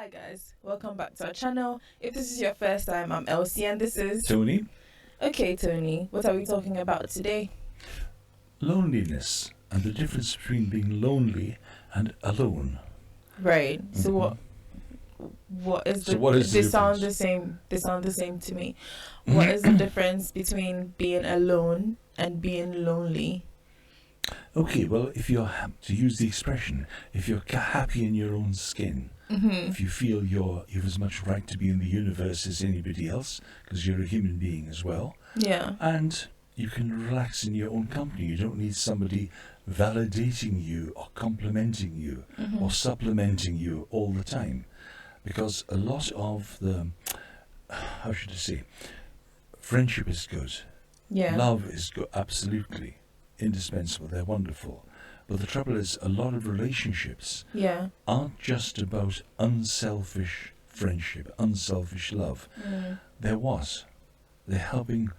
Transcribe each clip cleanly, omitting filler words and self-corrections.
Hi guys, welcome back to our channel. If this is your first time, I'm Elsie and this is Tony, Okay Tony. What are we talking about today? loneliness and the difference between being lonely and alone. Right. So Mhm. what is the So what is the they sound the difference? same. They sound the same to me. What is the difference between being alone and being lonely? Okay, well, if you're to use the expression, if you're happy in your own skin, Mhm. if you feel you've as much right to be in the universe as anybody else, because you're a human being as well, Yeah. and you can relax in your own company. You don't need somebody validating you or complimenting you or Mhm. supplementing you all the time, because a lot of the, how should I say, friendship is good. Yeah. Love is absolutely indispensable. They're wonderful. But the trouble is, a lot of relationships Yeah. aren't just about unselfish friendship, unselfish love. Mm. They're what? They're helping.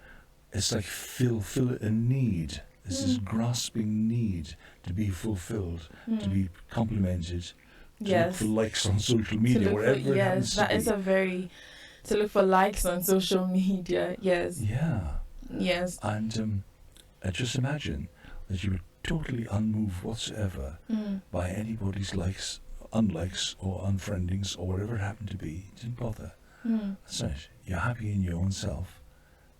It's like fill a need. There's this grasping need to be fulfilled, to Mm. be complimented, to look for Yes. likes on social To media, look for wherever it happens yes, to that is be. a very to look for likes on social media. Yes. Yeah. Yes. And just imagine that you were totally unmoved whatsoever Mm. by anybody's likes, unlikes, or unfriendings, or whatever it happened to be. It didn't bother. Mm. That's it. You're happy in your own self.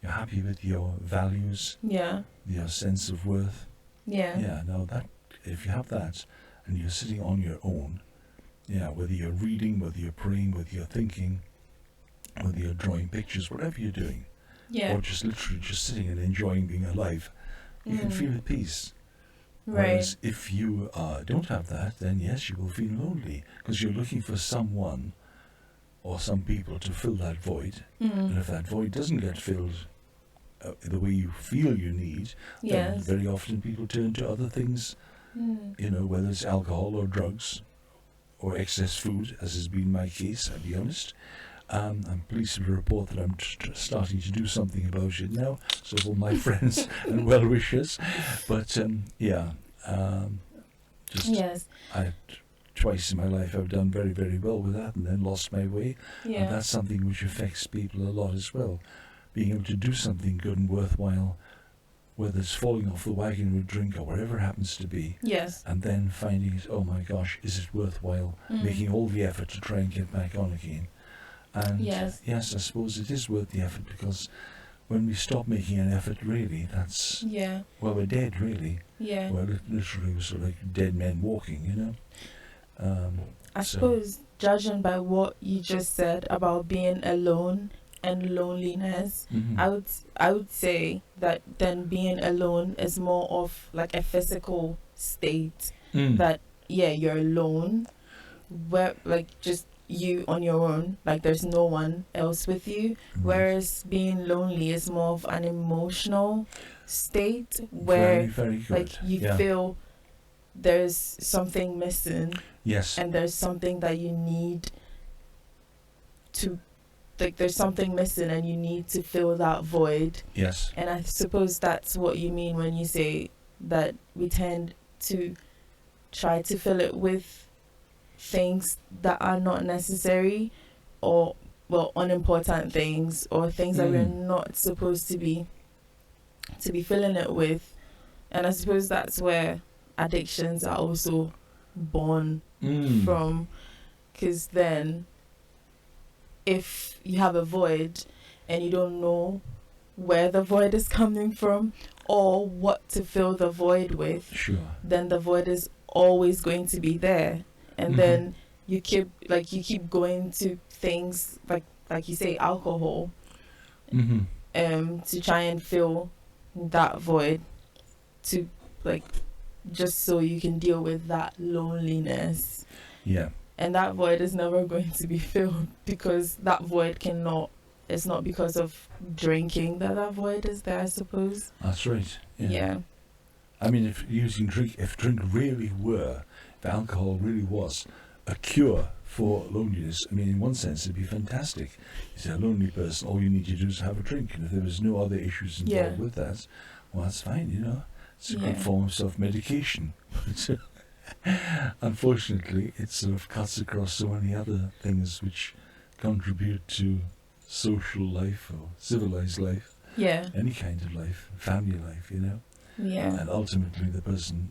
You're happy with your values, Yeah. your sense of worth. Yeah. Yeah, now that, if you have that, and you're sitting on your own, yeah, whether you're reading, whether you're praying, whether you're thinking, whether you're drawing pictures, whatever you're doing, Yeah. or just literally just sitting and enjoying being alive, you can feel at peace. Right. Whereas if you don't have that, then yes, you will feel lonely because you're looking for someone or some people to fill that void. And if that void doesn't get filled the way you feel you need, then Yes. very often people turn to other things, whether it's alcohol or drugs or excess food, as has been my case, I'll be honest. I'm pleased to report that I'm starting to do something about it now, so for my friends and well-wishers. But just Yes. twice in my life I've done very, very well with that and then lost my way. And Yeah. that's something which affects people a lot as well. Being able to do something good and worthwhile, whether it's falling off the wagon with drink or whatever it happens to be, Yes. and then finding it, oh my gosh, is it worthwhile? Making all the effort to try and get back on again. And Yes. yes, I suppose it is worth the effort because when we stop making an effort, really, that's, Yeah. well, we're dead, really. Yeah. Well, literally, we're sort of like dead men walking, you know? I so- suppose judging by what you just said about being alone and loneliness, Mhm. I would say that then being alone is more of like a physical state Mm. that you're alone, where like just you on your own, like there's no one else with you. Right. Whereas being lonely is more of an emotional state where very, very good. like you yeah. feel there's something missing Yes. and there's something that you need to like there's something missing and you need to fill that void. Yes. And I suppose that's what you mean when you say that we tend to try to fill it with things that are not necessary or unimportant things or things that we're not supposed to be filling it with. And I suppose that's where addictions are also born from, because then if you have a void and you don't know where the void is coming from or what to fill the void with, Sure. then the void is always going to be there. And then you keep going to things like you say, alcohol, to try and fill that void, to like just so you can deal with that loneliness. Yeah. And that void is never going to be filled because that void it's not because of drinking that void is there, I suppose. That's right. Yeah. I mean, if drink really were, if alcohol really was a cure for loneliness, I mean, in one sense, it'd be fantastic. If you're a lonely person, all you need to do is have a drink. And if there was no other issues involved with that, well, that's fine, you know. It's a good form of self-medication. unfortunately, it sort of cuts across so many other things which contribute to social life or civilized life, Yeah. any kind of life, family life, Yeah. And ultimately,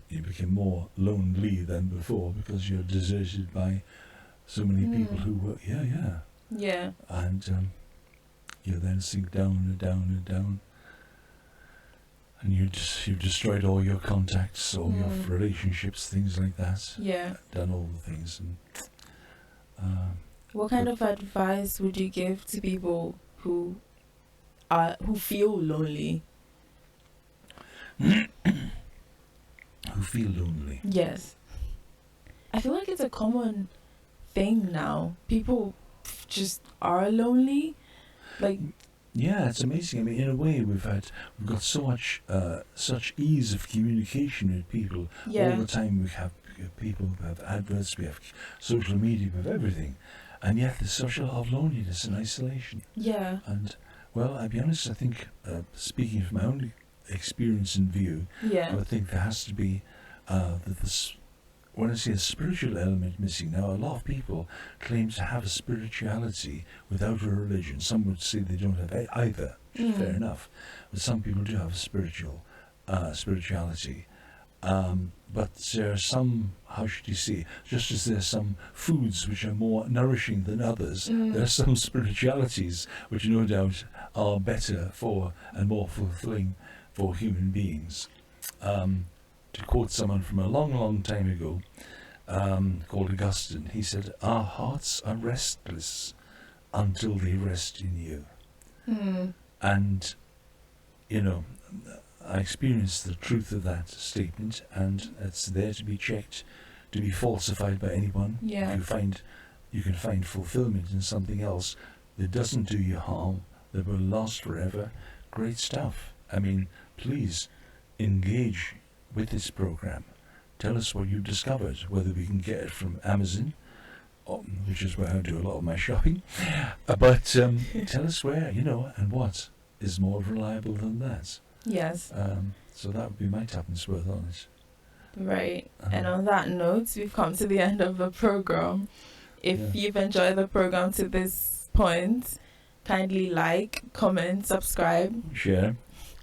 you become more lonely than before because you're deserted by so many people who were, Yeah. and you then sink down and down and down, and you've destroyed all your contacts, all your relationships, things like that. Yeah. Done all the things, and what kind of advice would you give to people who feel lonely? Who feel lonely? Yes. I feel like it's a common thing now. People just are lonely. Like, yeah, it's amazing. I mean, in a way, we've got so much such ease of communication with people all the time. We have people, we have adverts, we have social media, we have everything, and yet there's such a lot of loneliness and isolation. Yeah. And well, I'll be honest. I think speaking from my own experience and view, Yeah. I would think there has to be when I say a spiritual element missing. Now, a lot of people claim to have a spirituality without a religion. Some would say they don't have either, which is fair enough. But some people do have a spirituality. But there are some, how should you say, just as there are some foods which are more nourishing than others, there are some spiritualities which no doubt are better for and more fulfilling for human beings. To quote someone from a long, long time ago, called Augustine, he said, "Our hearts are restless until they rest in you." And, I experienced the truth of that statement, and it's there to be checked, to be falsified by anyone. Yeah. You can find fulfillment in something else that doesn't do you harm, that will last forever. Great stuff. I mean, please engage with this program. Tell us what you discovered, whether we can get it from Amazon, which is where I do a lot of my shopping, but tell us where, and what is more reliable than that. Yes. So that would be my tuppence worth on it. Right. And on that note, we've come to the end of the program. If you've enjoyed the program to this point, kindly like, comment, subscribe, share.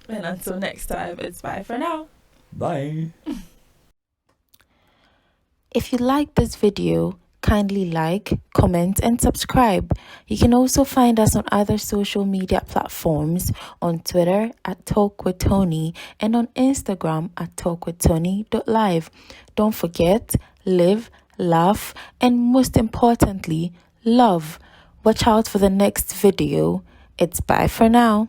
And until next time, it's bye for now. Bye. If you like this video, kindly like, comment, and subscribe. You can also find us on other social media platforms, on Twitter at Talk with Tony and on Instagram at talkwithtony.live. Don't forget, live, laugh, and most importantly, love. Watch out for the next video. It's bye for now.